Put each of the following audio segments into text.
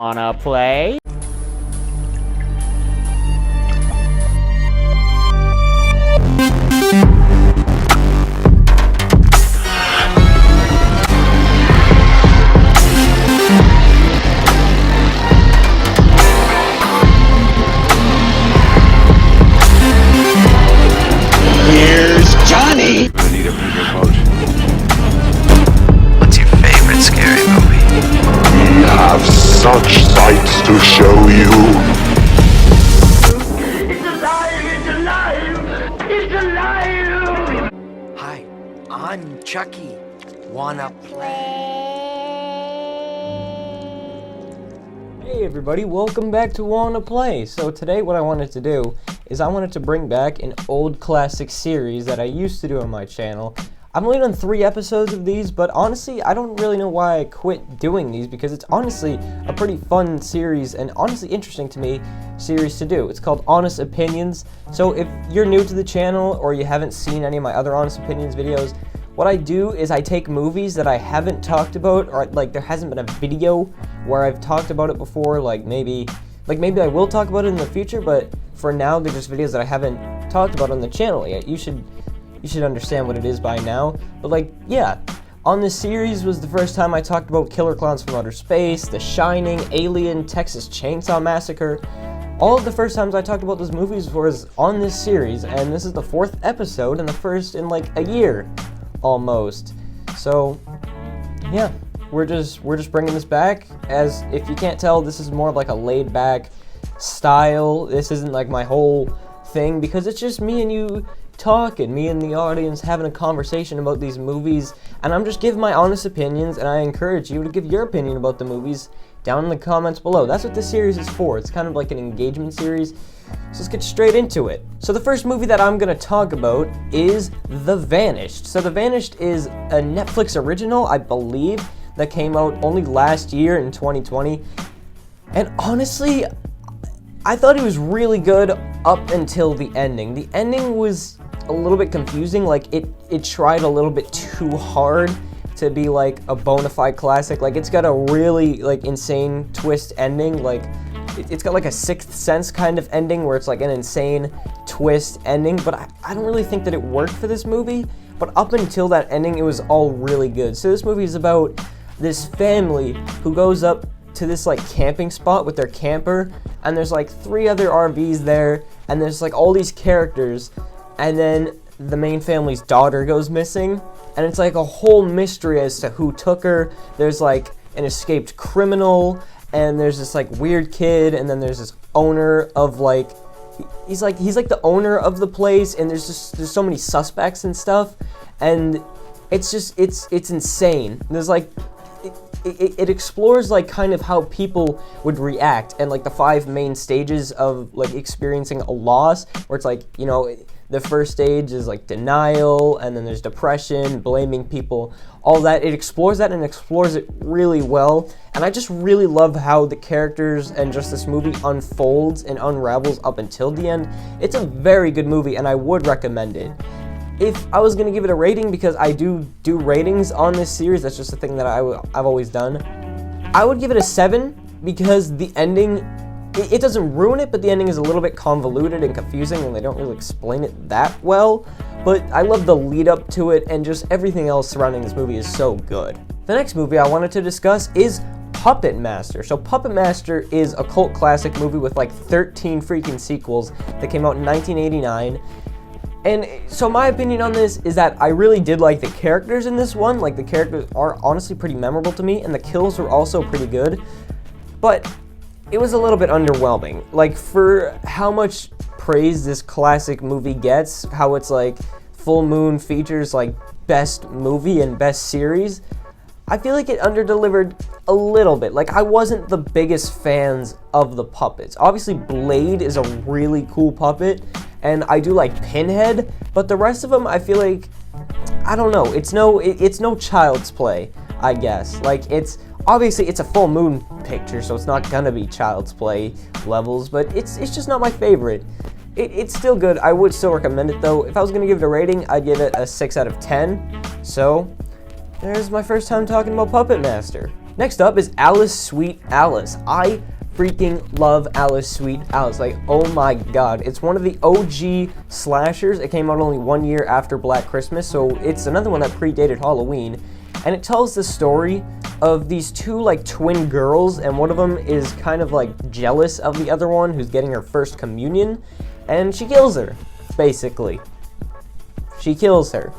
Wanna play? Here's Johnny! I need a bigger boat. What's your favorite scary movie? We have such sights to show you. It's alive! It's alive! It's alive! Hi, I'm Chucky. Wanna play? Hey everybody, welcome back to Wanna Play. So today what I wanted to do is I wanted to bring back an old classic series that I used to do on my channel. I've only done 3 episodes of these, but honestly, I don't really know why I quit doing these because it's honestly a pretty fun series and honestly interesting to me series to do. It's called Honest Opinions. So if you're new to the channel or you haven't seen any of my other Honest Opinions videos, what I do is I take movies that I haven't talked about, or like there hasn't been a video where I've talked about it before, like maybe I will talk about it in the future, but for now they're just videos that I haven't talked about on the channel yet. You should understand what it is by now. But like, yeah, on this series was the first time I talked about Killer Clowns from Outer Space, The Shining, Alien, Texas Chainsaw Massacre. All of the first times I talked about those movies was on this series, and this is the 4th episode and the first in like a year. Almost. So yeah, we're just bringing this back. As if you can't tell, this is more of like a laid back style. This isn't like my whole thing because it's just me and you talking, me and the audience having a conversation about these movies, and I'm just giving my honest opinions, and I encourage you to give your opinion about the movies down in the comments below. That's what this series is for. It's kind of like an engagement series. So let's get straight into it. So the first movie that I'm going to talk about is The Vanished. So The Vanished is a Netflix original, I believe, that came out only last year in 2020. And honestly, I thought it was really good up until the ending. The ending was a little bit confusing. Like it tried a little bit too hard to be like a bona fide classic. Like it's got a really like insane twist ending. Like it's got like a Sixth Sense kind of ending where it's like an insane twist ending, but I don't really think that it worked for this movie. But up until that ending, it was all really good. So this movie is about this family who goes up to this like camping spot with their camper, and there's like 3 other RVs there, and there's like all these characters, and then the main family's daughter goes missing, and it's like a whole mystery as to who took her. There's like an escaped criminal, and there's this like weird kid, and then there's this owner of like he's like the owner of the place, and there's so many suspects and stuff, and it's insane. There's like it explores like kind of how people would react, and like the 5 main stages of like experiencing a loss, where it's like, you know, the first stage is like denial, and then there's depression, blaming people, all that. It explores that and explores it really well, and I just really love how the characters and just this movie unfolds and unravels up until the end. It's a very good movie, and I would recommend it. If I was going to give it a rating, because I do ratings on this series, that's just a thing that I've always done, I would give it a 7, because the ending, it doesn't ruin it, but the ending is a little bit convoluted and confusing, and they don't really explain it that well. But I love the lead up to it, and just everything else surrounding this movie is so good. The next movie I wanted to discuss is Puppetmaster. So Puppetmaster is a cult classic movie with like 13 freaking sequels that came out in 1989. And so my opinion on this is that I really did like the characters in this one. Like the characters are honestly pretty memorable to me, and the kills were also pretty good. But it was a little bit underwhelming. Like for how much praise this classic movie gets, how it's like Full Moon features like best movie and best series, I feel like it underdelivered a little bit. Like I wasn't the biggest fans of the puppets. Obviously Blade is a really cool puppet, and I do like Pinhead, but the rest of them I feel like, I don't know, it's no Child's Play, I guess. Like it's obviously it's a Full Moon picture, so it's not gonna be Child's Play levels, but it's just not my favorite. It's still good. I would still recommend it though. If I was gonna give it a rating, I'd give it a 6 out of 10. So there's my first time talking about Puppetmaster. Next up is Alice Sweet Alice. I freaking love Alice Sweet Alice. Like, oh my god. It's one of the OG slashers. It came out only 1 year after Black Christmas, so it's another one that predated Halloween. And it tells the story of these two, like, twin girls, and one of them is kind of, like, jealous of the other one who's getting her first communion, and she kills her, basically. She kills her.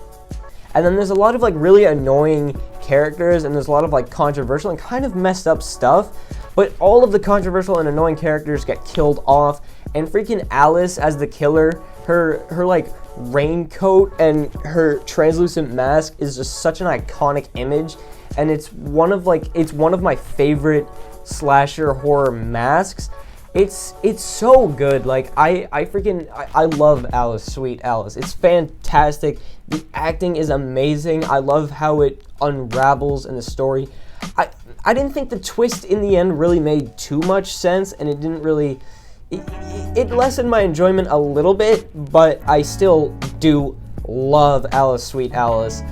And then there's a lot of, like, really annoying characters, and there's a lot of, like, controversial and kind of messed up stuff, but all of the controversial and annoying characters get killed off, and freaking Alice as the killer, her like, raincoat and her translucent mask is just such an iconic image, and it's one of my favorite slasher horror masks. It's so good. Like, I love Alice Sweet Alice. It's fantastic. The acting is amazing. I love how it unravels in the story. I didn't think the twist in the end really made too much sense, and it didn't really... It lessened my enjoyment a little bit, but I still do love Alice Sweet Alice.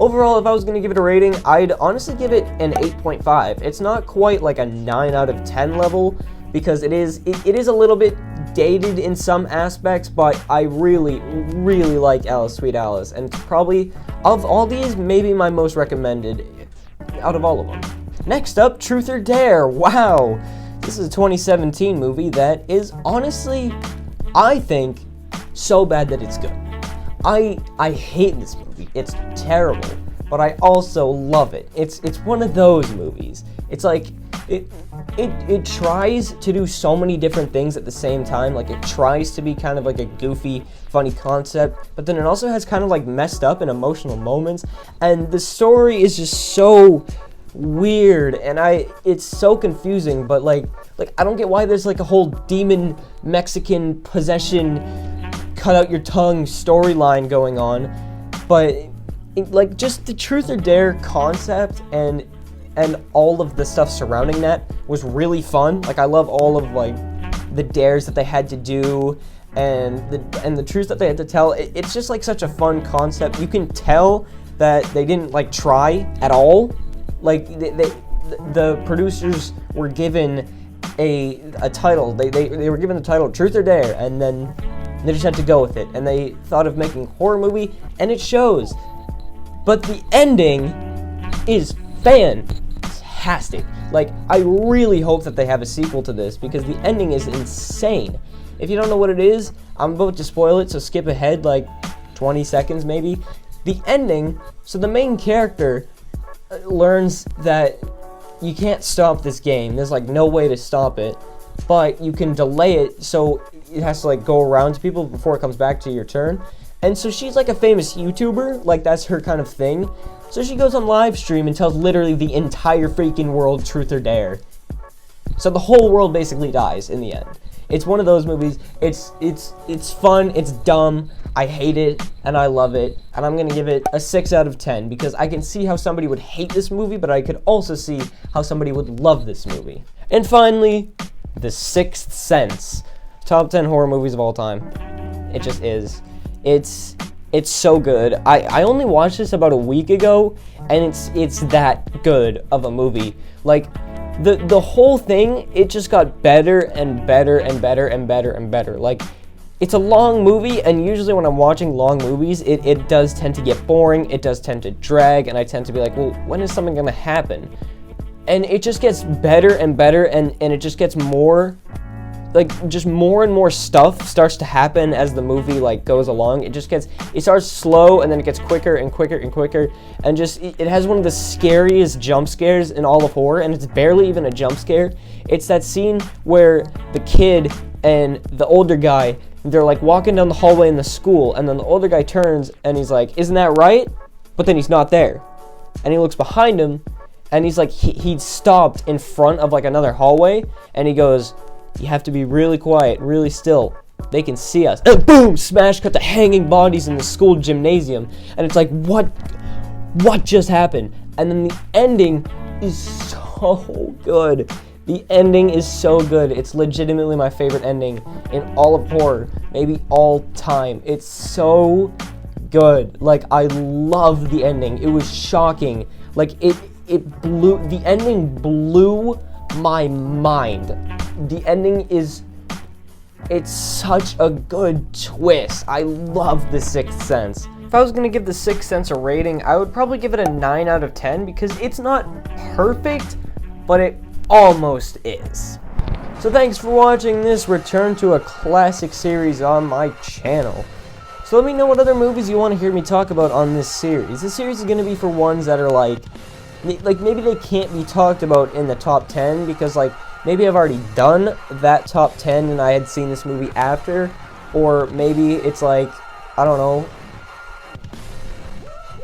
Overall, if I was going to give it a rating, I'd honestly give it an 8.5. It's not quite like a 9 out of 10 level, because it is a little bit dated in some aspects, but I really, really like Alice Sweet Alice, and probably, of all these, maybe my most recommended out of all of them. Next up, Truth or Dare. Wow! This is a 2017 movie that is honestly, I think, so bad that it's good. I hate this movie. It's terrible, but I also love it. It's one of those movies. It's like, it tries to do so many different things at the same time. Like, it tries to be kind of like a goofy, funny concept, but then it also has kind of like messed up and emotional moments, and the story is just so weird, and it's so confusing, but like I don't get why there's like a whole demon Mexican possession cut out your tongue storyline going on, but like just the Truth or Dare concept and all of the stuff surrounding that was really fun. Like, I love all of like the dares that they had to do and the truths that they had to tell. It's just like such a fun concept. You can tell that they didn't like try at all. Like, the producers were given a title. They were given the title Truth or Dare, and then they just had to go with it. And they thought of making a horror movie, and it shows. But the ending is fantastic. Like, I really hope that they have a sequel to this, because the ending is insane. If you don't know what it is, I'm about to spoil it, so skip ahead like 20 seconds maybe. The ending, so the main character learns that you can't stop this game. There's like no way to stop it, but you can delay it, so it has to like go around to people before it comes back to your turn. And so she's like a famous YouTuber, like that's her kind of thing. So she goes on live stream and tells literally the entire freaking world Truth or Dare. So the whole world basically dies in the end. It's one of those movies. It's fun, it's dumb, I hate it, and I love it, and I'm gonna give it a 6 out of 10, because I can see how somebody would hate this movie, but I could also see how somebody would love this movie. And finally, The Sixth Sense. Top 10 horror movies of all time. It just is. It's so good. I only watched this about a week ago, and it's that good of a movie. Like, the whole thing, it just got better and better and better and better and better. Like, it's a long movie, and usually when I'm watching long movies, it does tend to get boring, it does tend to drag, and I tend to be like, well, when is something gonna happen? And it just gets better and better, and it just gets more, like, just more and more stuff starts to happen as the movie, like, goes along. It starts slow, and then it gets quicker and quicker and quicker, and just, it has one of the scariest jump scares in all of horror, and it's barely even a jump scare. It's that scene where the kid and the older guy, they're, like, walking down the hallway in the school, and then the older guy turns, and he's like, isn't that right? But then he's not there. And he looks behind him, and he's like, he'd stopped in front of, like, another hallway, and he goes, you have to be really quiet, really still. They can see us. And boom! Smash cut to hanging bodies in the school gymnasium. And it's like, what just happened? And then the ending is so good. The ending is so good. It's legitimately my favorite ending in all of horror, maybe all time. It's so good. Like, I love the ending. It was shocking. Like, the ending blew my mind. The ending is, it's such a good twist. I love The Sixth Sense. If I was gonna give The Sixth Sense a rating, I would probably give it a 9 out of 10 because it's not perfect, but it almost is. So thanks for watching this return to a classic series on my channel. So let me know what other movies you want to hear me talk about on this series. This series is going to be for ones that are like maybe they can't be talked about in the top 10 because like maybe I've already done that top 10 and I had seen this movie after, or maybe it's like, I don't know,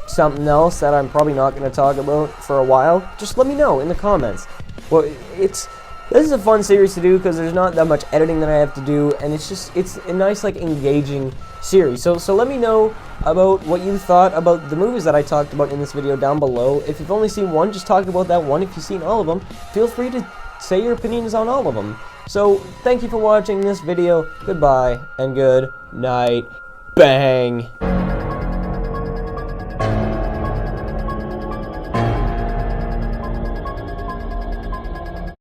something else that I'm probably not going to talk about for a while. Just let me know in the comments. Well, this is a fun series to do because there's not that much editing that I have to do, and it's a nice, like, engaging series. So let me know about what you thought about the movies that I talked about in this video down below. If you've only seen one, just talk about that one. If you've seen all of them, feel free to say your opinions on all of them. So thank you for watching this video. Goodbye and good night. Bang.